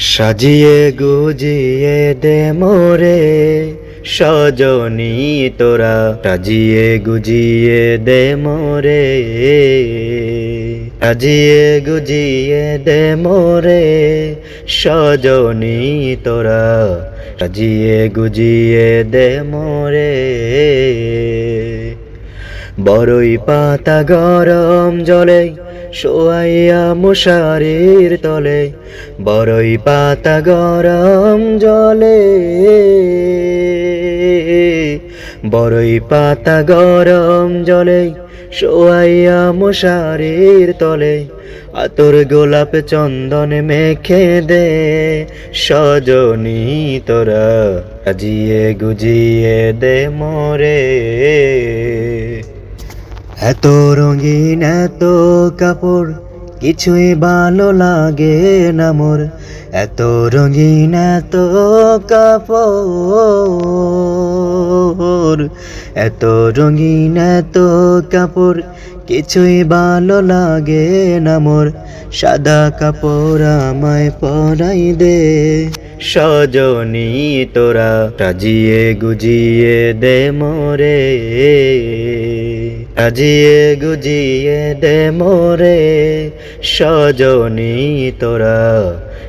সাজিয়ে গুজিয়ে দে মোরে সজনী তোরা, সাজিয়ে গুজিয়ে দে মোরে, সাজিয়ে গুজিয়ে দে মোরে সজনী তোরা, সাজিয়ে গুজিয়ে দে মোরে। বড়ই পাতা গরম জলে শোয়াইয়া মশারির তলে, বড়ই পাতা গরম জলে, বড়ই পাতা গরম জলে শোয়াইয়া মশারির তলে, আতর গোলাপ চন্দন মেখে দে সজনী তোরা, সাজিয়ে গুজিয়ে দে মোরে। এত রঙিন এত কাপড় কিছুই ভালো লাগে না মোর, এত রঙিন এত কাপড়, এত রঙিন এত কাপড় কিছুই ভালো লাগে না মোর, সাদা কাপড় আমায় পরাই দে সজনী তোরা, সাজিয়ে গুজিয়ে দে মোরে, সাজিয়ে গুজিয়ে দে মোরে সজনী তোরা,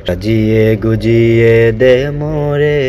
সাজিয়ে গুজিয়ে দে মোরে।